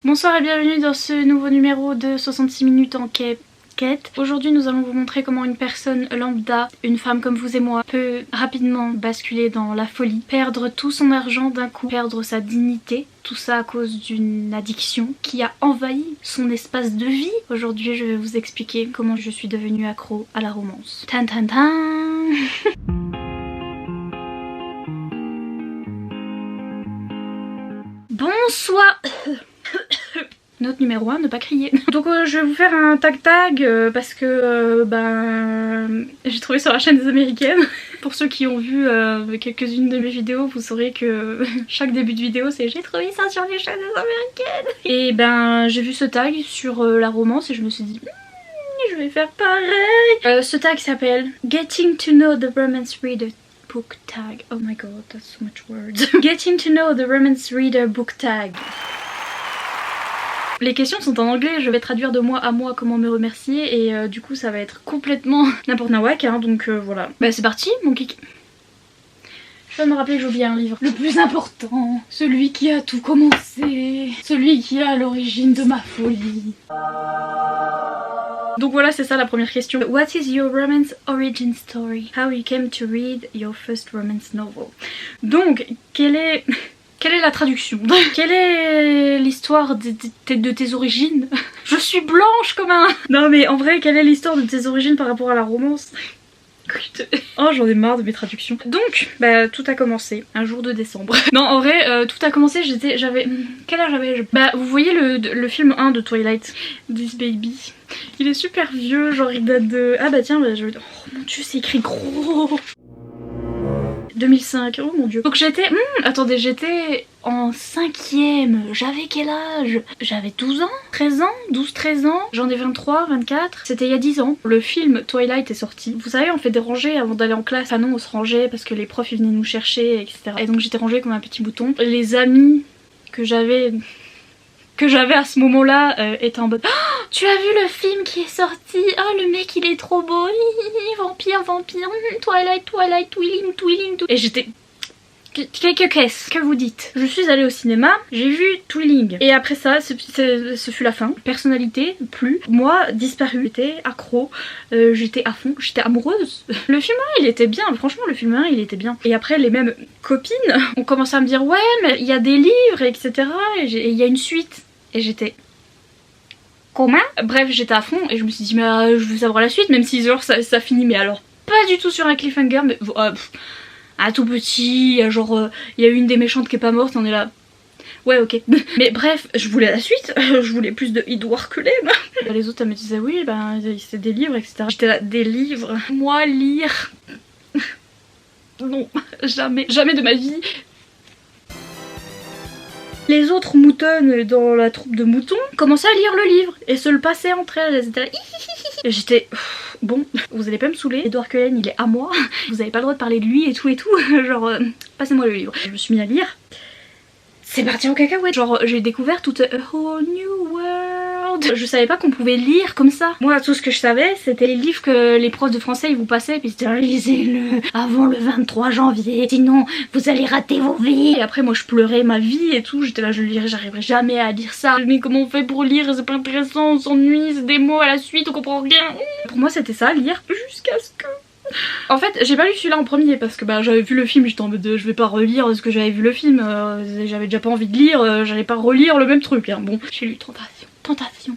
Bonsoir et bienvenue dans ce nouveau numéro de 66 minutes en quête. Aujourd'hui nous allons vous montrer comment une personne lambda, une femme comme vous et moi, peut rapidement basculer dans la folie, perdre tout son argent d'un coup, perdre sa dignité, tout ça à cause d'une addiction qui a envahi son espace de vie. Aujourd'hui je vais vous expliquer comment je suis devenue accro à la romance. Tan tan tan. Bonsoir. Note numéro 1, ne pas crier. Donc je vais vous faire un tag parce que j'ai trouvé sur la chaîne des Américaines. Pour ceux qui ont vu quelques-unes de mes vidéos, vous saurez que chaque début de vidéo c'est j'ai trouvé ça sur les chaînes des Américaines. Et j'ai vu ce tag sur la romance et je me suis dit je vais faire pareil. Ce tag s'appelle Getting to know the romance reader book tag. Oh my god, that's so much words. Getting to know the romance reader book tag. Les questions sont en anglais, je vais traduire de moi à moi comment me remercier et du coup ça va être complètement n'importe nawak hein, donc voilà. C'est parti mon kiki. Je viens de me rappeler que j'ai oublié un livre. Le plus important, celui qui a tout commencé, celui qui est à l'origine de ma folie. Donc voilà, c'est ça la première question. What is your romance origin story? How you came to read your first romance novel? Donc, quelle est la traduction? Quelle est l'histoire de tes origines? Je suis blanche comme un... Non mais en vrai, quelle est l'histoire de tes origines par rapport à la romance? Oh j'en ai marre de mes traductions. Donc tout a commencé un jour de décembre. Non en vrai tout a commencé, j'avais... Quel âge j'avais? Vous voyez le film 1 de Twilight, This Baby. Il est super vieux, genre il date de... Ah tiens oh mon dieu c'est écrit gros. 2005, oh mon dieu. Donc j'étais... attendez, j'étais en 5ème. J'avais quel âge? J'avais 12 ans, 13 ans, 12-13 ans. J'en ai 23, 24. C'était il y a 10 ans. Le film Twilight est sorti. Vous savez, on fait des rangées avant d'aller en classe. Ah non, on se rangeait parce que les profs ils venaient nous chercher, etc. Et donc j'étais rangée comme un petit bouton. Les amis que j'avais à ce moment-là étaient en mode oh, tu as vu le film qui est sorti? Oh le mec il est trop beau, vampire, Twilight, Twilling. Et j'étais... Qu'est-ce que vous dites? Je suis allée au cinéma, j'ai vu Twilling. Et après ça, ce fut la fin. Personnalité, plus. Moi, disparu. J'étais accro, j'étais à fond, j'étais amoureuse. Le film 1, il était bien, franchement, le film 1, il était bien. Et après, les mêmes copines ont commencé à me dire ouais, mais il y a des livres, etc. Et il y a une suite. Et j'étais... Comment? Bref, j'étais à fond et je me suis dit mais je veux savoir la suite, même si genre ça finit, mais alors pas du tout sur un cliffhanger, mais tout petit, genre il y a une des méchantes qui est pas morte, on est là. Ouais ok. Mais bref, je voulais la suite, je voulais plus de Edward Cullen. Les autres elles me disaient oui c'est des livres, etc. J'étais là, des livres? Moi lire? Non, jamais de ma vie. Les autres moutonnes dans la troupe de moutons commençaient à lire le livre et se le passaient entre elles étaient là. Et j'étais... Bon, vous allez pas me saouler, Edward Cullen il est à moi, vous avez pas le droit de parler de lui et tout, genre passez-moi le livre. Je me suis mis à lire, c'est parti en cacahuète. Genre j'ai découvert toute a whole new world. Je savais pas qu'on pouvait lire comme ça. Moi tout ce que je savais c'était les livres que les profs de français ils vous passaient puis c'était lisez-le avant le 23 janvier sinon vous allez rater vos vies. Et après moi je pleurais ma vie et tout, j'étais là je lirai, j'arriverai jamais à lire ça. Mais comment on fait pour lire? C'est pas intéressant, on s'ennuie, c'est des mots à la suite, on comprend rien. Pour moi c'était ça, lire jusqu'à ce que... En fait j'ai pas lu celui-là en premier parce que j'avais vu le film, j'étais en mode je vais pas relire ce que j'avais vu le film, j'avais déjà pas envie de lire, j'allais pas relire le même truc hein. Bon, j'ai lu Tentation.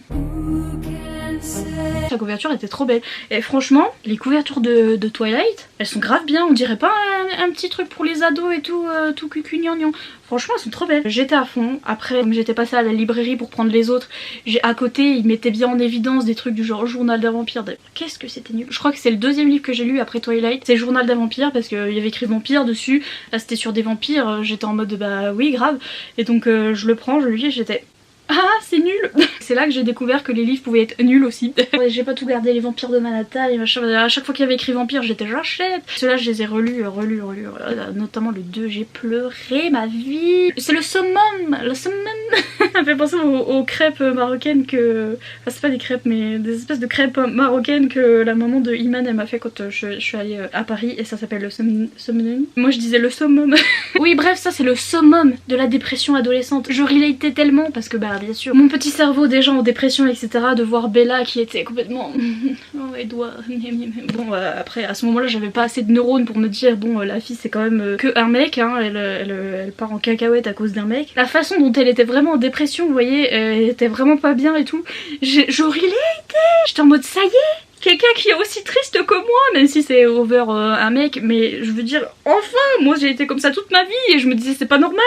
La couverture était trop belle et franchement les couvertures de Twilight elles sont grave bien, on dirait pas un petit truc pour les ados et tout, tout cucugnagnon. Franchement elles sont trop belles. J'étais à fond. Après comme j'étais passée à la librairie pour prendre les autres, à côté ils mettaient bien en évidence des trucs du genre Journal d'un vampire. Qu'est-ce que c'était nul. Je crois que c'est le deuxième livre que j'ai lu après Twilight, c'est Journal d'un vampire parce qu'il y avait écrit vampire dessus. Là c'était sur des vampires, j'étais en mode oui grave. Et donc je le prends, je le lis et j'étais... Ah c'est nul. C'est là que j'ai découvert que les livres pouvaient être nuls aussi. Ouais, j'ai pas tout gardé, les vampires de Manhattan et machin. À chaque fois qu'il y avait écrit vampire j'étais j'achète. Ceux-là je les ai relus, notamment le 2, j'ai pleuré ma vie. C'est le summum. Ça me fait penser aux crêpes marocaines que... Enfin c'est pas des crêpes mais des espèces de crêpes marocaines que la maman de Iman elle m'a fait quand je suis allée à Paris et ça s'appelle le summum. Moi je disais le summum. Oui bref ça c'est le summum de la dépression adolescente. Je relatais tellement parce que Bah bien sûr. Mon petit cerveau déjà en dépression etc, de voir Bella qui était complètement... oh Edouard... Bon après à ce moment là j'avais pas assez de neurones pour me dire bon la fille c'est quand même que un mec hein, elle part en cacahuète à cause d'un mec. La façon dont elle était vraiment en dépression vous voyez, elle était vraiment pas bien et tout. Je relatais, j'étais en mode ça y est, quelqu'un qui est aussi triste que moi, même si c'est over un mec, mais je veux dire, enfin, moi j'ai été comme ça toute ma vie et je me disais c'est pas normal.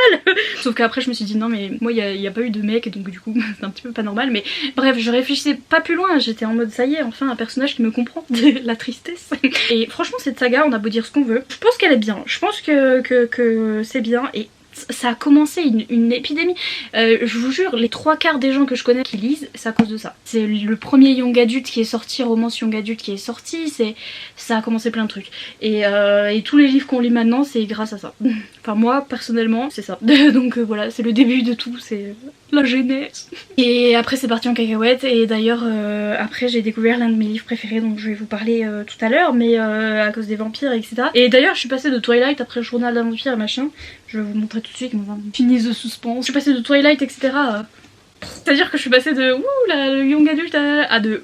Sauf qu'après je me suis dit non mais moi il y a pas eu de mec donc du coup c'est un petit peu pas normal, mais bref je réfléchissais pas plus loin, j'étais en mode ça y est, enfin un personnage qui me comprend de la tristesse. Et franchement cette saga on a beau dire ce qu'on veut, je pense qu'elle est bien, je pense que c'est bien et ça a commencé une épidémie. Je vous jure, les 3/4 des gens que je connais qui lisent, c'est à cause de ça. C'est le premier young adult qui est sorti, romance young adult qui est sorti, ça a commencé plein de trucs. Et tous les livres qu'on lit maintenant, c'est grâce à ça. Enfin moi, personnellement, c'est ça. Donc voilà, c'est le début de tout, c'est la jeunesse. Et après c'est parti en cacahuète, et d'ailleurs après j'ai découvert l'un de mes livres préférés dont je vais vous parler tout à l'heure, mais à cause des vampires, etc. Et d'ailleurs je suis passée de Twilight après le journal d'un vampire et machin. Je vais vous montrer tout de suite, finis the suspense. Je suis passée de Twilight, etc. C'est-à-dire que je suis passée de le young adulte à de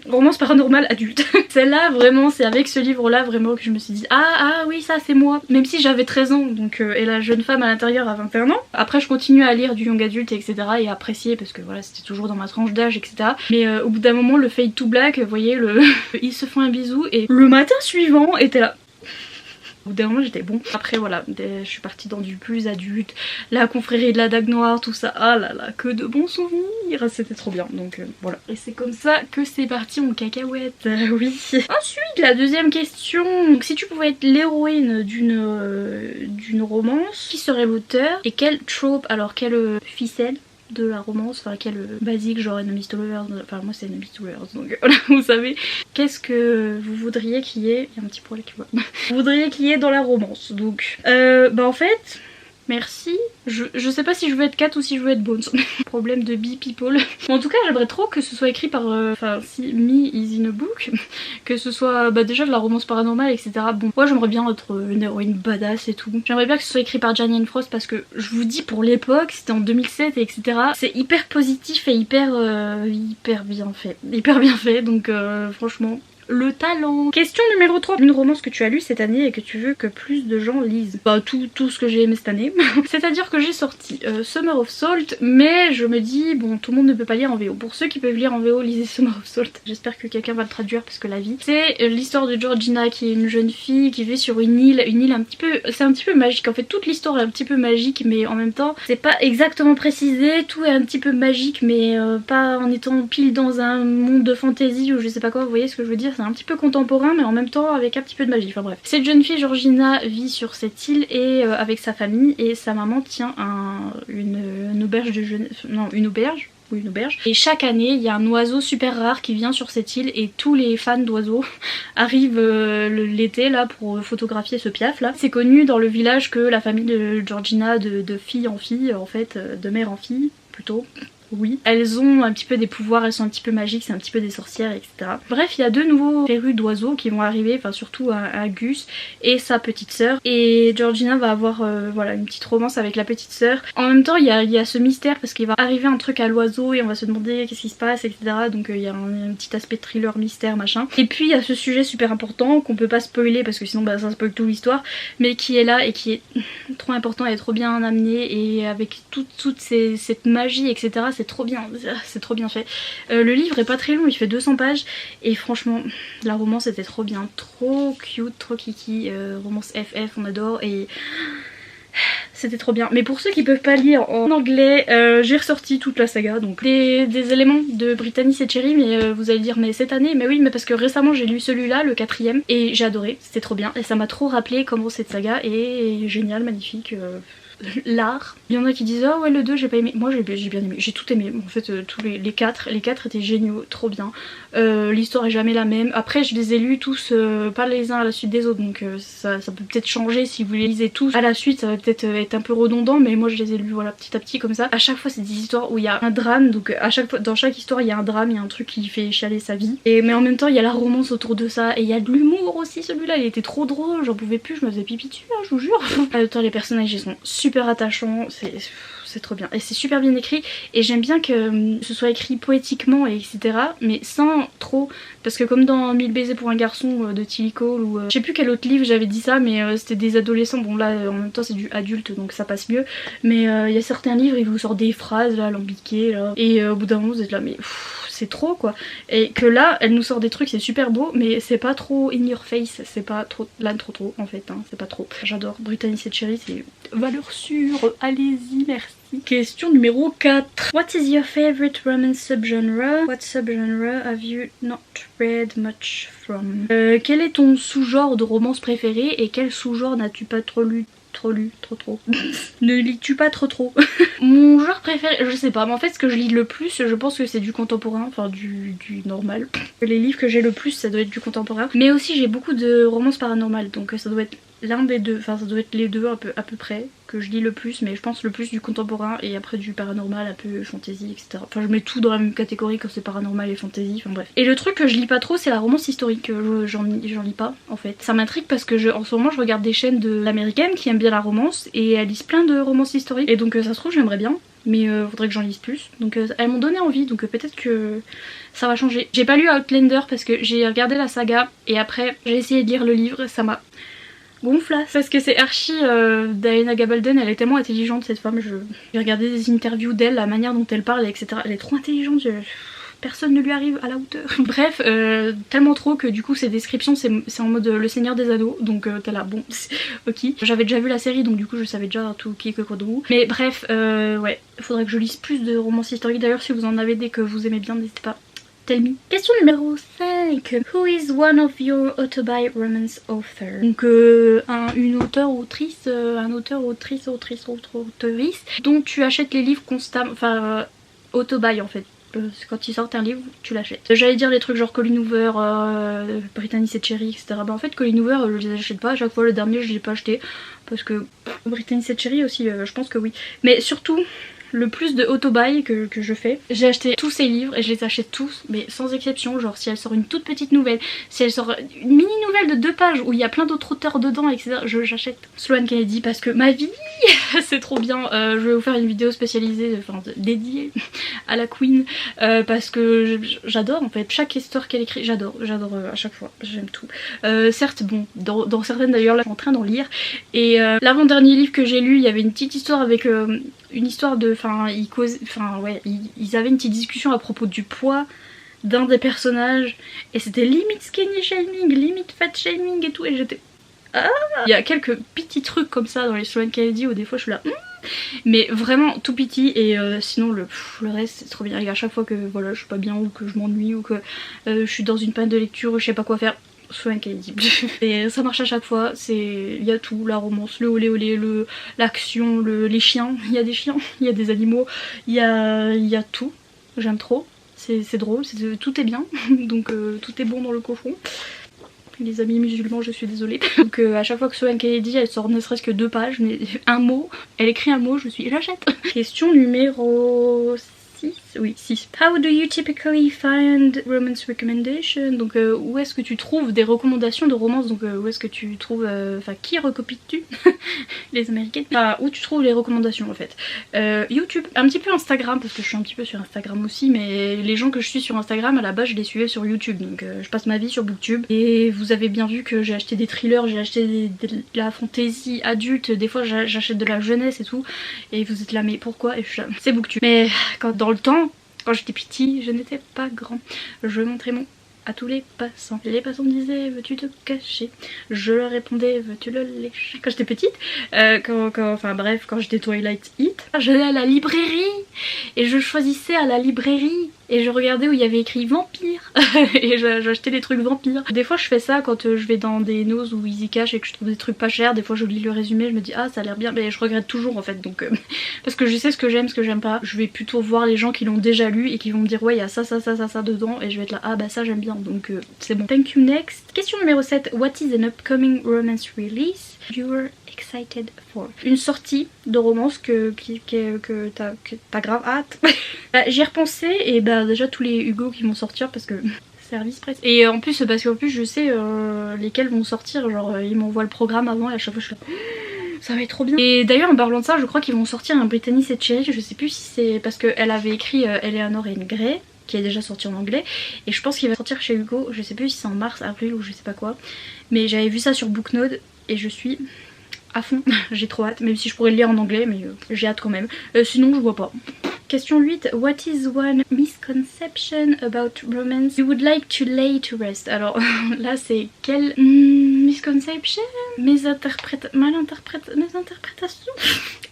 romance paranormale adulte. Celle-là, vraiment, c'est avec ce livre-là vraiment que je me suis dit ah oui, ça c'est moi. Même si j'avais 13 ans, donc et la jeune femme à l'intérieur a 21 ans. Après, je continue à lire du young adulte, etc. et à apprécier parce que voilà, c'était toujours dans ma tranche d'âge, etc. Mais au bout d'un moment, le fade to black, vous voyez, ils se font un bisou et le matin suivant était là. Au bout d'un moment j'étais bon. Après voilà, je suis partie dans du plus adulte, la confrérie de la Dague Noire, tout ça. Ah là là, que de bons souvenirs. C'était trop bien, donc voilà. Et c'est comme ça que c'est parti en cacahuète. Oui. Ensuite, la deuxième question. Donc si tu pouvais être l'héroïne d'une romance, qui serait l'auteur et quel trope, alors quelle ficelle de la romance, enfin quel basique genre Enemies to Lovers, enfin moi c'est Enemies to Lovers donc voilà, vous savez, qu'est-ce que vous voudriez qu'il y ait, il y a un petit poil qui voit, vous voudriez qu'il y ait dans la romance, donc bah en fait, merci, je sais pas si je veux être Kat ou si je veux être Bones, problème de people. En tout cas j'aimerais trop que ce soit écrit par, enfin si Me is in a book, que ce soit bah, déjà de la romance paranormale etc. Bon moi j'aimerais bien être une héroïne badass et tout, j'aimerais bien que ce soit écrit par Janine Frost parce que je vous dis pour l'époque, c'était en 2007 et etc. C'est hyper positif et hyper bien fait donc franchement... Le talent. Question numéro 3. Une romance que tu as lue cette année et que tu veux que plus de gens lisent. Bah tout ce que j'ai aimé cette année. C'est-à-dire que j'ai sorti Summer of Salt, mais je me dis bon tout le monde ne peut pas lire en VO. Pour ceux qui peuvent lire en VO, lisez Summer of Salt. J'espère que quelqu'un va le traduire parce que la vie. C'est l'histoire de Georgina qui est une jeune fille qui vit sur une île un petit peu... C'est un petit peu magique. En fait toute l'histoire est un petit peu magique mais en même temps c'est pas exactement précisé. Tout est un petit peu magique mais pas en étant pile dans un monde de fantasy ou je sais pas quoi. Vous voyez ce que je veux dire? C'est un petit peu contemporain mais en même temps avec un petit peu de magie, enfin bref. Cette jeune fille Georgina vit sur cette île et avec sa famille et sa maman tient une auberge de jeunesse, non une auberge. Oui, une auberge. Et chaque année, il y a un oiseau super rare qui vient sur cette île et tous les fans d'oiseaux arrivent l'été là pour photographier ce piaf là. C'est connu dans le village que la famille de Georgina, de fille en fille, en fait, de mère en fille plutôt. Oui, elles ont un petit peu des pouvoirs, elles sont un petit peu magiques, c'est un petit peu des sorcières, etc. Bref, il y a 2 nouveaux férus d'oiseaux qui vont arriver, enfin surtout un Gus et sa petite sœur. Et Georgina va avoir voilà une petite romance avec la petite sœur. En même temps, il y a ce mystère parce qu'il va arriver un truc à l'oiseau et on va se demander qu'est-ce qui se passe, etc. Donc il y a un petit aspect thriller, mystère, machin. Et puis il y a ce sujet super important qu'on peut pas spoiler parce que sinon bah, ça spoil toute l'histoire, mais qui est là et qui est trop important et trop bien amené et avec toute cette magie, etc. C'est trop bien fait. Le livre est pas très long, il fait 200 pages et franchement la romance était trop bien, trop cute, trop kiki, romance FF on adore et c'était trop bien. Mais pour ceux qui peuvent pas lire en anglais, j'ai ressorti toute la saga, donc des éléments de Brittany et Cherry, mais vous allez dire mais cette année, mais oui mais parce que récemment j'ai lu celui-là, le 4ème, et j'ai adoré, c'était trop bien et ça m'a trop rappelé comment cette saga est géniale, magnifique. L'art. Il y en a qui disent ah ouais le 2 j'ai pas aimé. Moi j'ai bien aimé, j'ai tout aimé. En fait tous les 4 étaient géniaux, trop bien. L'histoire est jamais la même. Après je les ai lus tous pas les uns à la suite des autres donc ça peut peut-être changer si vous les lisez tous à la suite, ça va peut-être être un peu redondant mais moi je les ai lus voilà petit à petit comme ça. À chaque fois c'est des histoires où il y a un drame donc à chaque fois, dans chaque histoire il y a un drame, il y a un truc qui fait chialer sa vie. Mais en même temps il y a la romance autour de ça et il y a de l'humour aussi, celui-là il était trop drôle, j'en pouvais plus, je me faisais pipi dessus hein, je vous jure. Les personnages ils sont super attachants, c'est trop bien. Et c'est super bien écrit et j'aime bien que ce soit écrit poétiquement et etc. Mais sans trop, parce que comme dans 1000 baisers pour un garçon de Tilly Cole ou je sais plus quel autre livre j'avais dit ça, mais c'était des adolescents. Bon là en même temps c'est du adulte donc ça passe mieux. Mais il y a certains livres ils vous sortent des phrases là alambiquées là et au bout d'un moment vous êtes là mais c'est trop quoi. Et que là elle nous sort des trucs, c'est super beau mais c'est pas trop in your face, c'est pas trop là trop en fait hein, c'est pas trop. J'adore Brittany Setcheri, c'est valeur sûre, allez-y merci. Question numéro 4. What is your favorite romance subgenre? What subgenre have you not read much from? Quel est ton sous-genre de romance préféré et quel sous-genre n'as-tu pas trop lu? Trop. Ne lis-tu pas trop? Mon genre préféré, je sais pas, mais en fait ce que je lis le plus, je pense que c'est du contemporain, enfin du normal. Les livres que j'ai le plus, ça doit être du contemporain. Mais aussi j'ai beaucoup de romances paranormales, donc ça doit être l'un des deux, enfin ça doit être les deux à peu près que je lis le plus, mais je pense le plus du contemporain et après du paranormal, un peu fantasy, etc. Enfin je mets tout dans la même catégorie quand c'est paranormal et fantasy, enfin bref. Et le truc que je lis pas trop c'est la romance historique, j'en lis pas en fait. Ça m'intrigue parce que en ce moment je regarde des chaînes américaines qui aiment bien la romance et elles lisent plein de romances historiques et donc ça se trouve j'aimerais bien. Mais faudrait que j'en lise plus. Donc elles m'ont donné envie, donc peut-être que ça va changer. J'ai pas lu Outlander parce que j'ai regardé la saga et après j'ai essayé de lire le livre, ça m'a gonflasse parce que c'est archi Diana Gabaldon, elle est tellement intelligente cette femme. J'ai regardé des interviews d'elle, la manière dont elle parle etc. Elle est trop intelligente, personne ne lui arrive à la hauteur. Bref, tellement trop que du coup ces descriptions c'est en mode le Seigneur des Anneaux, donc t'es là bon ok. J'avais déjà vu la série donc du coup je savais déjà tout qui que quoi de où. Mais bref ouais, faudrait que je lise plus de romances historiques. D'ailleurs si vous en avez des que vous aimez bien n'hésitez pas. Tell me. Question numéro 5. Who is one of your autobi romance author? Donc une auteure, autrice, un auteur, autrice, auteurice dont tu achètes les livres constamment, enfin autobi en fait. Quand ils sortent un livre, tu l'achètes. J'allais dire les trucs genre Colleen Hoover, Brittany Setcheri, etc. Bah en fait Colleen Hoover je les achète pas, à chaque fois le dernier je l'ai pas acheté. Parce que Brittany Setcheri aussi je pense que oui. Mais surtout le plus de auto-buy que je fais, j'ai acheté tous ces livres et je les achète tous mais sans exception. Genre si elle sort une toute petite nouvelle, si elle sort une mini nouvelle de 2 pages où il y a plein d'autres auteurs dedans etc, j'achète. Sloane Kennedy parce que ma vie c'est trop bien. Je vais vous faire une vidéo spécialisée, enfin dédiée à la Queen parce que j'adore en fait chaque histoire qu'elle écrit, j'adore à chaque fois, j'aime tout. Certes bon, dans certaines d'ailleurs là je suis en train d'en lire et l'avant-dernier livre que j'ai lu il y avait une petite histoire avec une histoire de, ils avaient une petite discussion à propos du poids d'un des personnages et c'était limite skinny shaming, limite fat shaming et tout et j'étais il y a quelques petits trucs comme ça dans les Sloane Kennedy où des fois je suis là mais vraiment tout petit et sinon le reste c'est trop bien. Et à chaque fois que voilà je suis pas bien ou que je m'ennuie ou que je suis dans une panne de lecture ou je sais pas quoi faire, Sloane Kennedy. Et ça marche à chaque fois, il y a tout, la romance, le olé olé, l'action, les chiens, il y a des chiens, il y a des animaux, il y a tout, j'aime trop, c'est drôle, tout est bien, donc tout est bon dans le cochon. Les amis musulmans je suis désolée. Donc à chaque fois que Sloane Kennedy elle sort ne serait-ce que 2 pages, mais un mot, elle écrit un mot, j'achète. Question numéro 6. Oui, 6. How do you typically find romance recommendation? Donc où est-ce que tu trouves des recommandations de romance? Donc où est-ce que tu trouves... Enfin qui recopies-tu? Les américaines. Enfin où tu trouves les recommandations en fait. YouTube, un petit peu Instagram parce que je suis un petit peu sur Instagram aussi, mais les gens que je suis sur Instagram à la base je les suivais sur YouTube. Donc je passe ma vie sur Booktube. Et vous avez bien vu que j'ai acheté des thrillers, j'ai acheté de la fantasy adulte, des fois j'achète de la jeunesse et tout. Et vous êtes là mais pourquoi? Et c'est Booktube. Mais dans le temps, quand j'étais petite, je n'étais pas grand. Je montrais mon à tous les passants. Les passants me disaient veux-tu te cacher? Je leur répondais veux-tu le lécher? Quand j'étais petite, quand j'étais Twilight Hit, j'allais à la librairie et je choisissais à la librairie et je regardais où il y avait écrit vampire et j'achetais des trucs vampires. Des fois je fais ça quand je vais dans des noses ou Easy Cash et que je trouve des trucs pas chers. Des fois je lis le résumé, je me dis ah ça a l'air bien, mais je regrette toujours en fait. Donc parce que je sais ce que j'aime, ce que j'aime pas. Je vais plutôt voir les gens qui l'ont déjà lu et qui vont me dire ouais il y a ça dedans et je vais être là ah bah ça j'aime bien, donc c'est bon. Thank you, next. Question numéro 7. What is an upcoming romance release you're excited for? Une sortie de romance que t'as grave hâte. J'y ai repensé et bah déjà tous les Hugo qui vont sortir parce que service presse. Et en plus parce qu'en plus je sais lesquels vont sortir, genre ils m'envoient le programme avant et à chaque fois je suis là ça va être trop bien. Et d'ailleurs en parlant de ça, je crois qu'ils vont sortir un Brittany et Cherry, je sais plus si c'est parce qu'elle avait écrit Eleanor and Grey, qui est déjà sorti en anglais, et je pense qu'il va sortir chez Hugo, je sais plus si c'est en mars, avril ou je sais pas quoi, mais j'avais vu ça sur Booknode et je suis à fond, j'ai trop hâte, même si je pourrais le lire en anglais, mais j'ai hâte quand même. Sinon je vois pas. Question 8. What is one misconception about romance you would like to lay to rest? Alors là c'est quelle misconception? Mes interprétations.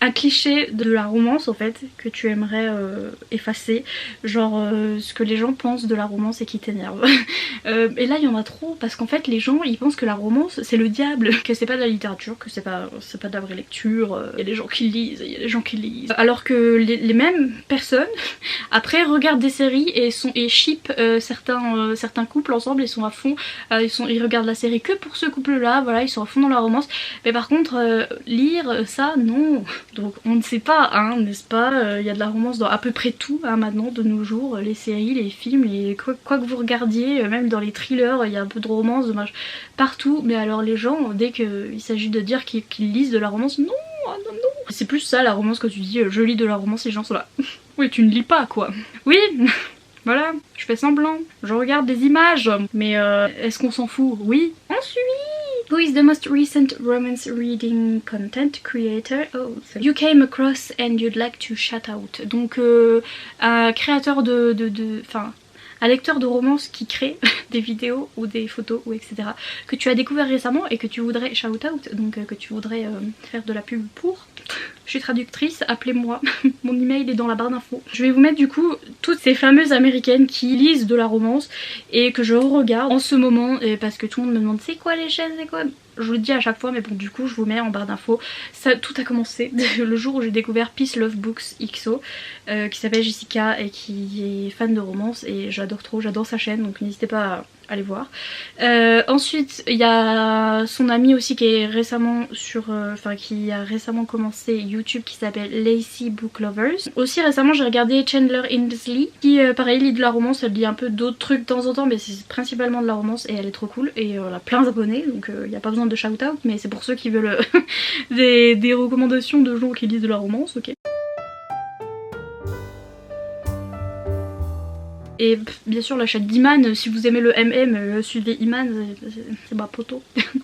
Un cliché de la romance en fait que tu aimerais effacer. Genre ce que les gens pensent de la romance et qui t'énerve. Et là il y en a trop parce qu'en fait les gens ils pensent que la romance c'est le diable, que c'est pas de la littérature, que c'est pas de la vraie lecture. Il y a des gens qui lisent, il y a des gens qui lisent. Alors que les mêmes personnes après regardent des séries et ship certains couples ensemble et sont à fond, ils regardent la série que pour ce couple là, voilà, ils sont à fond dans la romance, mais par contre lire ça non. Donc on ne sait pas hein, n'est-ce pas, il y a de la romance dans à peu près tout hein, maintenant de nos jours, les séries, les films, quoi que vous regardiez, même dans les thrillers il y a un peu de romance, partout, mais alors les gens dès qu'il s'agit de dire qu'ils lisent de la romance, non, non, non. C'est plus ça la romance quand tu dis je lis de la romance, les gens sont là. Oui, tu ne lis pas quoi. Oui, voilà, je fais semblant, je regarde des images, mais est-ce qu'on s'en fout? Oui. Ensuite, who is the most recent romance reading content creator you came across and you'd like to shout out? Donc un créateur enfin un lecteur de romance qui crée des vidéos ou des photos ou etc. que tu as découvert récemment et que tu voudrais shout out, donc que tu voudrais faire de la pub pour. Je suis traductrice, appelez-moi, mon email est dans la barre d'infos. Je vais vous mettre du coup toutes ces fameuses américaines qui lisent de la romance et que je regarde en ce moment, et parce que tout le monde me demande c'est quoi les chaînes, c'est quoi. Je vous le dis à chaque fois mais bon du coup je vous mets en barre d'infos. Ça tout a commencé le jour où j'ai découvert Peace Love Books XO qui s'appelle Jessica et qui est fan de romance et j'adore trop, j'adore sa chaîne, donc n'hésitez pas à aller voir. Ensuite il y a son amie aussi qui est récemment qui a récemment commencé YouTube qui s'appelle Lacy Book Lovers. Aussi récemment j'ai regardé Chandler Insley qui pareil lit de la romance, elle lit un peu d'autres trucs de temps en temps mais c'est principalement de la romance et elle est trop cool et elle a plein d'abonnés donc il n'y a pas besoin de shout out mais c'est pour ceux qui veulent des recommandations de gens qui lisent de la romance, ok. Et bien sûr la chaîne d'Iman, si vous aimez le MM, suivez Iman, c'est ma poteau.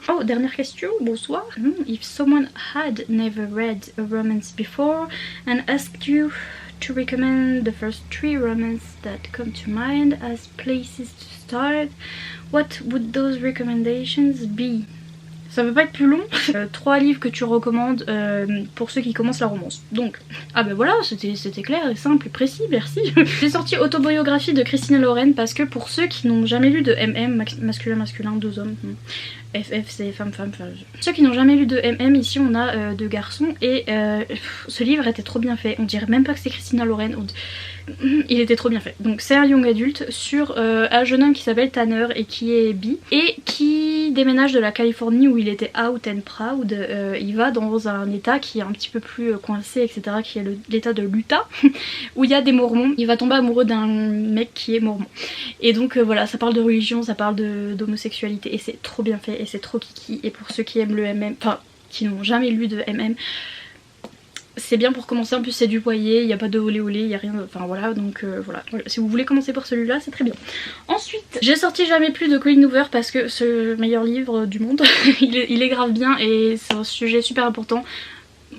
Oh, dernière question, bonsoir. If someone had never read a romance before and asked you to recommend the first 3 romances that come to mind as places to start, what would those recommendations be? Ça veut pas être plus long. 3 livres que tu recommandes pour ceux qui commencent la romance. Donc, ah ben voilà, c'était clair et simple et précis, merci. J'ai sorti Autobiographie de Christina Loren parce que pour ceux qui n'ont jamais lu de MM, masculin, 2 hommes, FF c'est femme. Ceux qui n'ont jamais lu de MM, ici on a 2 garçons et ce livre était trop bien fait. On dirait même pas que c'est Christina Loren. Il était trop bien fait. Donc c'est un young adulte sur un jeune homme qui s'appelle Tanner et qui est bi et qui déménage de la Californie où il était out and proud. Il va dans un état qui est un petit peu plus coincé etc, qui est l'état de l'Utah où il y a des mormons. Il va tomber amoureux d'un mec qui est mormon et donc voilà, ça parle de religion, ça parle d'homosexualité et c'est trop bien fait et c'est trop kiki. Et pour ceux qui aiment le MM, enfin qui n'ont jamais lu de MM, c'est bien pour commencer, en plus c'est du Boyer, il n'y a pas de olé olé, il n'y a rien de... Enfin voilà, donc voilà. Si vous voulez commencer par celui-là, c'est très bien. Ensuite, j'ai sorti Jamais plus de Colleen Hoover parce que c'est le meilleur livre du monde. il est grave bien et c'est un sujet super important.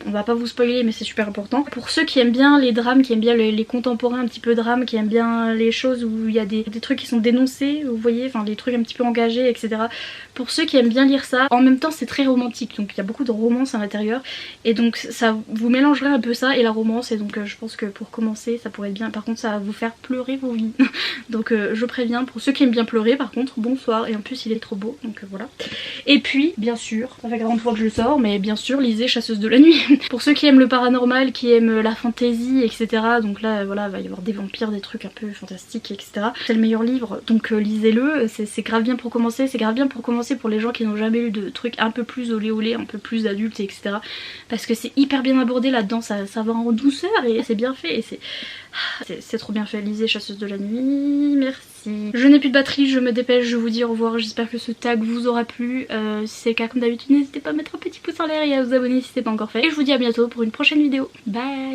On va pas vous spoiler mais c'est super important. Pour ceux qui aiment bien les drames, qui aiment bien les contemporains un petit peu drames, qui aiment bien les choses où il y a des trucs qui sont dénoncés, vous voyez, enfin des trucs un petit peu engagés etc. Pour ceux qui aiment bien lire ça, en même temps c'est très romantique donc il y a beaucoup de romance à l'intérieur et donc ça vous mélangerez un peu ça et la romance et donc je pense que pour commencer ça pourrait être bien. Par contre ça va vous faire pleurer vos vies donc je préviens pour ceux qui aiment bien pleurer par contre bonsoir et en plus il est trop beau donc voilà. Et puis bien sûr, ça fait 40 fois que je le sors mais bien sûr lisez Chasseuse de la nuit. Pour ceux qui aiment le paranormal, qui aiment la fantasy, etc. Donc là, voilà, va y avoir des vampires, des trucs un peu fantastiques, etc. C'est le meilleur livre, donc lisez-le. C'est grave bien pour commencer. C'est grave bien pour commencer pour les gens qui n'ont jamais lu de trucs un peu plus olé olé, un peu plus adultes, etc. Parce que c'est hyper bien abordé là-dedans. Ça va en douceur et c'est bien fait. Et c'est trop bien fait. Lisez Chasseuse de la nuit. Merci. merci. Je n'ai plus de batterie, je me dépêche, je vous dis au revoir. J'espère que ce tag vous aura plu. Si c'est le cas comme d'habitude, n'hésitez pas à mettre un petit pouce en l'air et à vous abonner si ce n'est pas encore fait. Et je vous dis à bientôt pour une prochaine vidéo. Bye.